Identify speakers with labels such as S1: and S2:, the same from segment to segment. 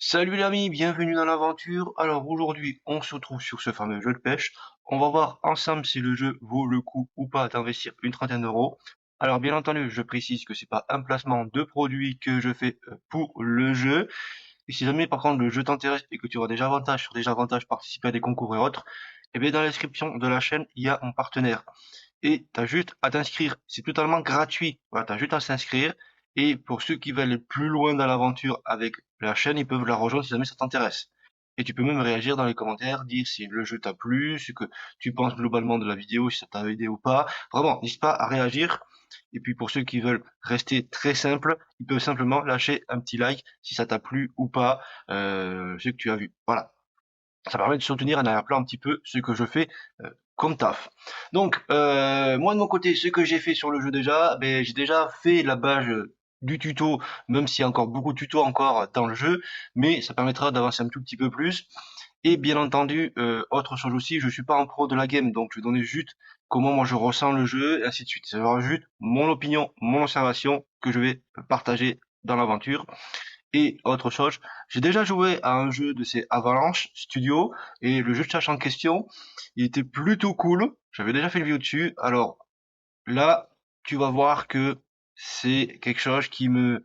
S1: Salut l'ami, bienvenue dans l'aventure. Alors aujourd'hui, on se retrouve sur ce fameux jeu de pêche. On va voir ensemble si le jeu vaut le coup ou pas d'investir une trentaine d'euros. Alors bien entendu, je précise que c'est pas un placement de produit que je fais pour le jeu. Et si jamais par contre le jeu t'intéresse et que tu auras des avantages sur des avantages, participer à des concours et autres, eh bien dans la description de la chaîne, il y a un partenaire et tu as juste à t'inscrire. C'est totalement gratuit. Voilà, tu as juste à s'inscrire. Et pour ceux qui veulent aller plus loin dans l'aventure avec la chaîne, ils peuvent la rejoindre si jamais ça t'intéresse. Et tu peux même réagir dans les commentaires, dire si le jeu t'a plu, ce que tu penses globalement de la vidéo, si ça t'a aidé ou pas. Vraiment, n'hésite pas à réagir. Et puis pour ceux qui veulent rester très simple, ils peuvent simplement lâcher un petit like si ça t'a plu ou pas, ce que tu as vu. Voilà. Ça permet de soutenir en arrière-plan un petit peu ce que je fais comme taf. Donc, moi de mon côté, ce que j'ai fait sur le jeu déjà, ben, j'ai déjà fait la base du tuto, même s'il y a encore beaucoup de tutos encore dans le jeu, mais ça permettra d'avancer un tout petit peu plus. Et bien entendu, autre chose aussi, je suis pas un pro de la game, donc je vais donner juste comment moi je ressens le jeu, et ainsi de suite. C'est vraiment juste mon opinion, mon observation que je vais partager dans l'aventure. Et autre chose, j'ai déjà joué à un jeu de ces Avalanche Studio et le jeu de chasse en question, il était plutôt cool. J'avais déjà fait une vidéo dessus. Alors là, tu vas voir que c'est quelque chose qui me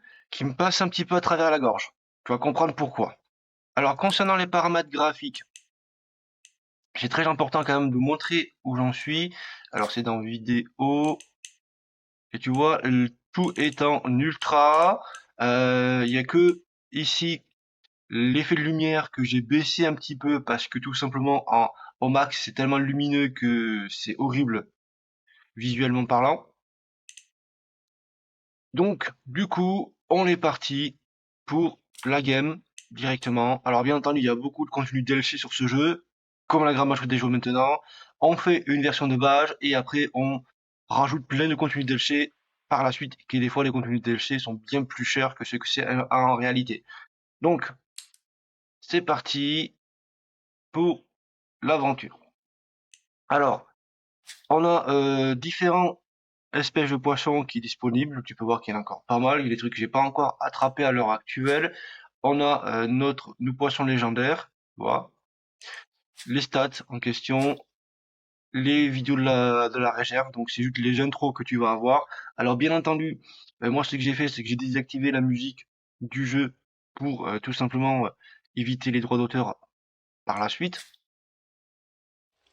S1: passe un petit peu à travers la gorge. Tu vas comprendre pourquoi. Alors concernant les paramètres graphiques, c'est très important quand même de montrer où j'en suis. Alors c'est dans vidéo et tu vois tout est en ultra. Il y a que ici l'effet de lumière que j'ai baissé un petit peu parce que tout simplement au max c'est tellement lumineux que c'est horrible visuellement parlant. Donc du coup on est parti pour la game directement. Alors bien entendu il y a beaucoup de contenu DLC sur ce jeu, comme la grande majorité des jeux maintenant. On fait une version de base et après on rajoute plein de contenu DLC par la suite, qui des fois les contenus DLC sont bien plus chers que ce que c'est en réalité. Donc c'est parti pour l'aventure. Alors, on a différents espèces de poissons qui sont disponibles. Tu peux voir qu'il y en a encore pas mal. Il y a des trucs que j'ai pas encore attrapés à l'heure actuelle. On a nos poissons légendaires. Voilà. Les stats en question. Les vidéos de la réserve. Donc, c'est juste les intros que tu vas avoir. Alors, bien entendu, moi, ce que j'ai fait, c'est que j'ai désactivé la musique du jeu pour tout simplement éviter les droits d'auteur par la suite.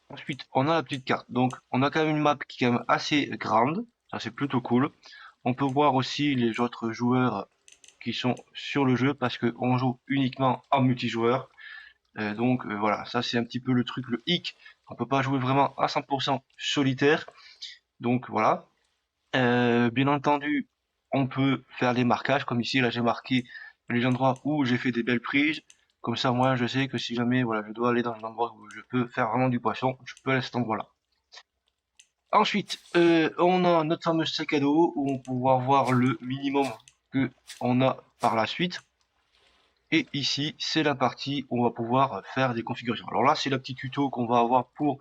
S1: Ensuite, on a la petite carte. Donc, on a quand même une map qui est quand même assez grande. Ça, c'est plutôt cool. On peut voir aussi les autres joueurs qui sont sur le jeu parce que on joue uniquement en multijoueur. Donc, voilà, ça c'est un petit peu le truc, le hic. On peut pas jouer vraiment à 100% solitaire. Donc voilà. Bien entendu, on peut faire des marquages, comme ici, là j'ai marqué les endroits où j'ai fait des belles prises. Comme ça, moi, je sais que si jamais, voilà, je dois aller dans un endroit où je peux faire vraiment du poisson, je peux aller à cet endroit-là. Ensuite, on a notre fameux sac à dos où on peut pouvoir voir le minimum que on a par la suite. Et ici, c'est la partie où on va pouvoir faire des configurations. Alors là, c'est le petit tuto qu'on va avoir pour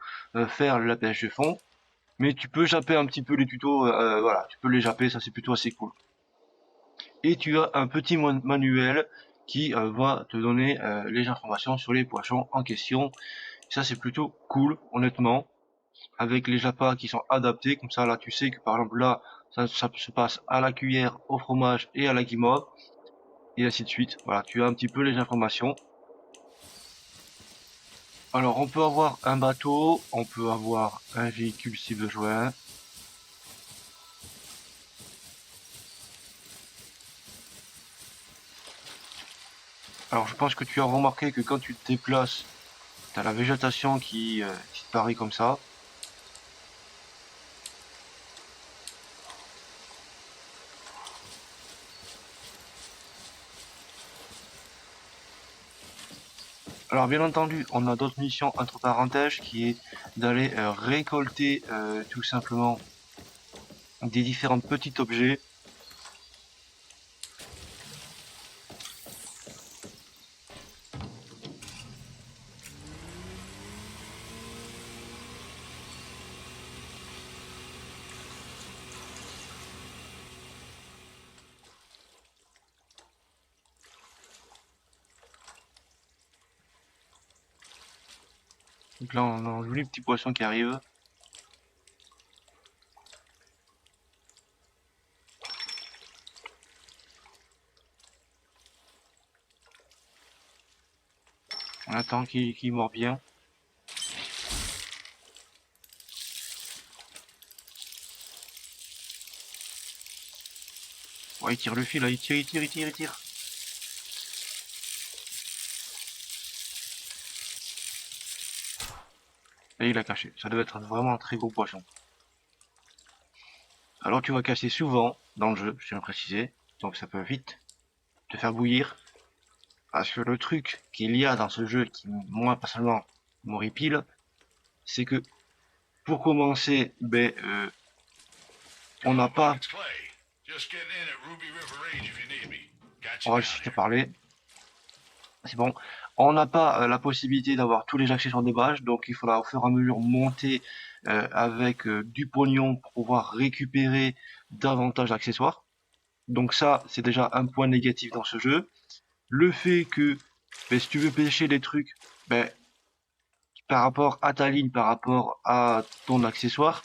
S1: faire la pêche de fond. Mais tu peux japper un petit peu les tutos, voilà, tu peux les japper, ça c'est plutôt assez cool. Et tu as un petit manuel qui va te donner les informations sur les poissons en question. Ça c'est plutôt cool, honnêtement, avec les jappas qui sont adaptés. Comme ça, là, tu sais que par exemple là, ça se passe à la cuillère, au fromage et à la guimauve, et ainsi de suite. Voilà, tu as un petit peu les informations. Alors, on peut avoir un bateau, on peut avoir un véhicule si besoin. Alors, je pense que tu as remarqué que quand tu te déplaces, tu as la végétation qui disparaît comme ça. Alors, bien entendu, on a d'autres missions entre parenthèses qui est d'aller récolter tout simplement des différents petits objets. Donc là, on a un joli petit poisson qui arrive. On attend qu'il mord bien. Ouais, il tire le fil là, il tire, il tire, il tire, il tire. Et il a caché. Ça devait être vraiment un très gros poisson. Alors tu vas casser souvent dans le jeu, je tiens à le préciser. Donc ça peut vite te faire bouillir. Parce que le truc qu'il y a dans ce jeu qui, moi, personnellement, m'horripile, c'est que pour commencer, on n'a pas... On va juste te parler. C'est bon. On n'a pas la possibilité d'avoir tous les accessoires de base, donc il faudra au fur et à mesure monter avec du pognon pour pouvoir récupérer davantage d'accessoires. Donc ça, c'est déjà un point négatif dans ce jeu. Le fait que si tu veux pêcher des trucs, ben, par rapport à ta ligne, par rapport à ton accessoire,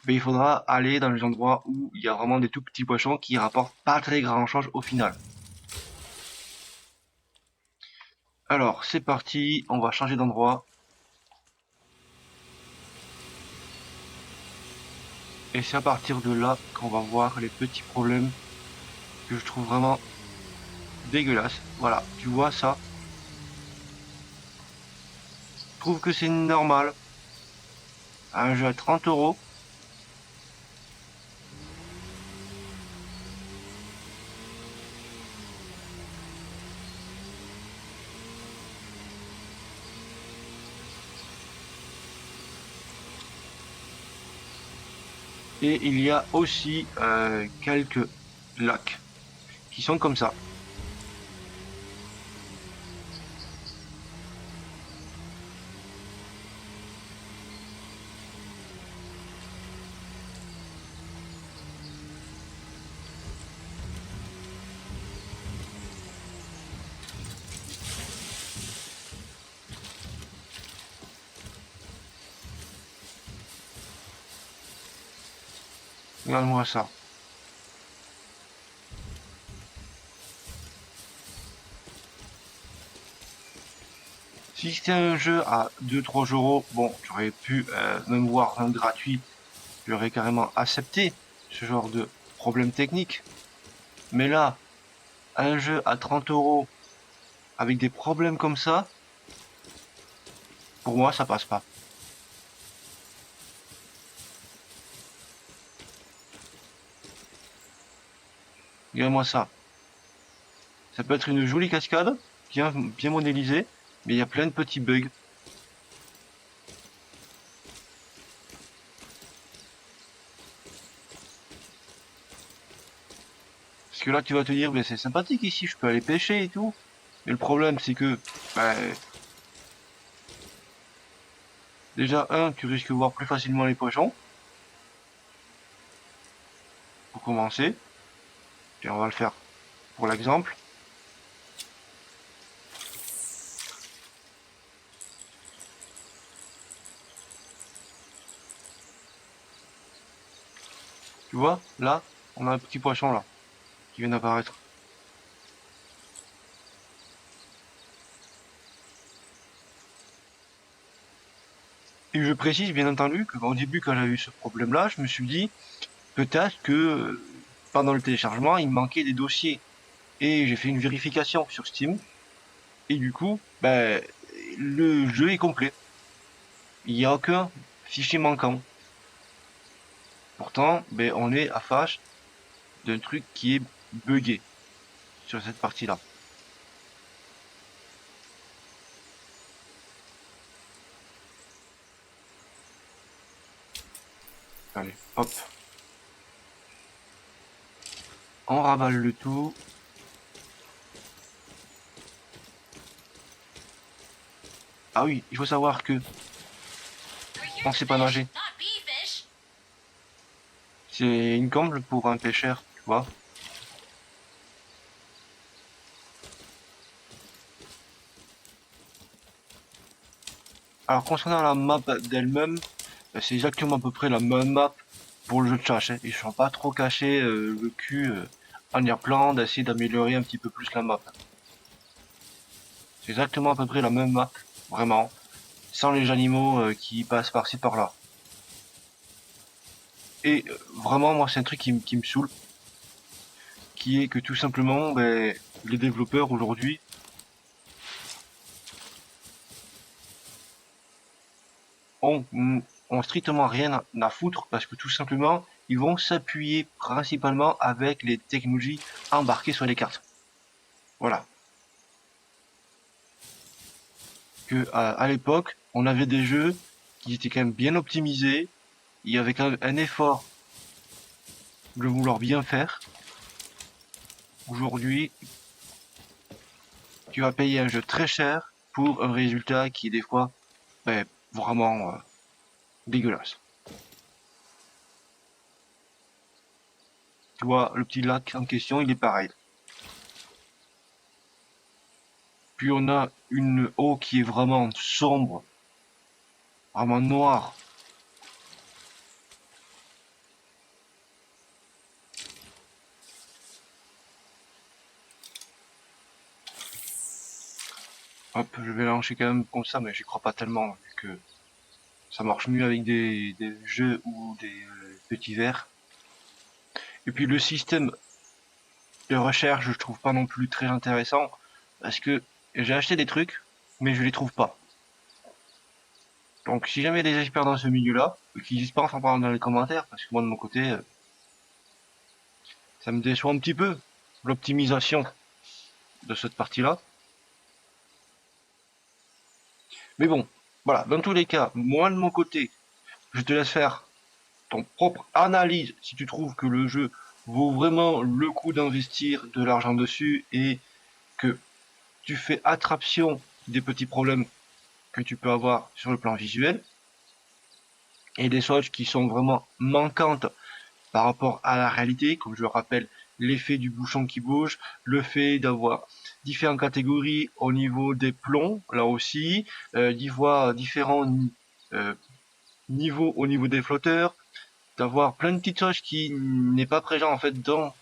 S1: il faudra aller dans les endroits où il y a vraiment des tout petits poissons qui rapportent pas très grand chose au final. Alors, c'est parti, on va changer d'endroit. Et c'est à partir de là qu'on va voir les petits problèmes que je trouve vraiment dégueulasses. Voilà, tu vois ça. Je trouve que c'est normal. Un jeu à 30 €. Et il y a aussi quelques lacs qui sont comme ça. Regarde-moi ça. Si c'était un jeu à 2-3 €, bon, j'aurais pu même voir un gratuit, j'aurais carrément accepté ce genre de problème technique. Mais là, un jeu à 30 € avec des problèmes comme ça, pour moi, ça passe pas. Regarde-moi ça. Ça peut être une jolie cascade, bien modélisée, mais il y a plein de petits bugs. Parce que là, tu vas te dire, c'est sympathique ici, je peux aller pêcher et tout. Mais le problème, c'est que, bah, déjà, tu risques de voir plus facilement les poissons, pour commencer. Et on va le faire pour l'exemple. Tu vois, là, on a un petit poisson là, qui vient d'apparaître. Et je précise bien entendu que au début, quand j'ai eu ce problème-là, je me suis dit, peut-être que pendant le téléchargement, il me manquait des dossiers. Et j'ai fait une vérification sur Steam. Et du coup, le jeu est complet. Il n'y a aucun fichier manquant. Pourtant, on est à face d'un truc qui est buggé sur cette partie-là. Allez, hop. On raballe le tout. Ah oui, il faut savoir que on sait pas nager. C'est une comble pour un pêcheur, tu vois. Alors concernant la map d'elle-même, c'est exactement à peu près la même map pour le jeu de chasse, hein. Ils ne sont pas trop cachés le cul en y replant d'essayer d'améliorer un petit peu plus la map. C'est exactement à peu près la même map, vraiment, sans les animaux qui passent par-ci par-là. Et vraiment, moi, c'est un truc qui me saoule, qui est que tout simplement, ben, les développeurs aujourd'hui ont, ont strictement rien à foutre parce que tout simplement, ils vont s'appuyer principalement avec les technologies embarquées sur les cartes. Voilà. Que à l'époque, on avait des jeux qui étaient quand même bien optimisés, il y avait quand même un effort de vouloir bien faire. Aujourd'hui, tu vas payer un jeu très cher pour un résultat qui est des fois ben, vraiment dégueulasse. Tu vois, le petit lac en question, il est pareil. Puis on a une eau qui est vraiment sombre, vraiment noire. Hop, je vais lancer quand même comme ça, mais j'y crois pas tellement, vu que ça marche mieux avec des jeux ou des petits verres. Et puis le système de recherche, je trouve pas non plus très intéressant, parce que j'ai acheté des trucs, mais je les trouve pas. Donc si jamais il y a des experts dans ce milieu-là, qui n'hésitent pas à en parler dans les commentaires, parce que moi de mon côté, ça me déçoit un petit peu, l'optimisation de cette partie-là. Mais bon, voilà, dans tous les cas, moi de mon côté, je te laisse faire ton propre analyse si tu trouves que le jeu vaut vraiment le coup d'investir de l'argent dessus et que tu fais attraction des petits problèmes que tu peux avoir sur le plan visuel et des choses qui sont vraiment manquantes par rapport à la réalité, comme je le rappelle, l'effet du bouchon qui bouge, le fait d'avoir différentes catégories au niveau des plombs, là aussi, d'y voir différents euh, niveaux au niveau des flotteurs, d'avoir plein de petites choses qui n'est pas présent en fait dans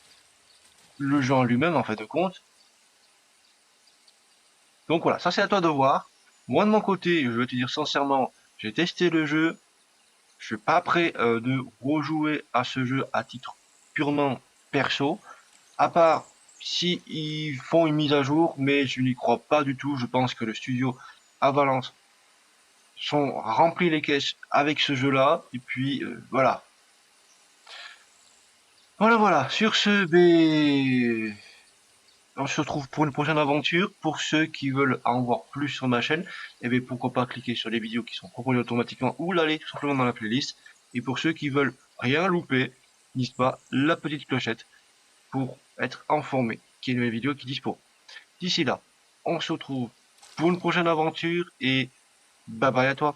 S1: le jeu en lui-même en fait de compte. Donc voilà, ça c'est à toi de voir. Moi de mon côté, je vais te dire sincèrement, j'ai testé le jeu, je suis pas prêt de rejouer à ce jeu à titre purement perso. À part si ils font une mise à jour, mais je n'y crois pas du tout. Je pense que le studio à Valence sont remplis les caisses avec ce jeu-là. Et puis voilà. Voilà. Sur ce, on se retrouve pour une prochaine aventure. Pour ceux qui veulent en voir plus sur ma chaîne, eh bien pourquoi pas cliquer sur les vidéos qui sont proposées automatiquement ou l'aller tout simplement dans la playlist. Et pour ceux qui veulent rien louper, n'hésite pas la petite clochette pour être informé qu'il y a une nouvelle vidéo qui est dispo. D'ici là, on se retrouve pour une prochaine aventure et bye bye à toi.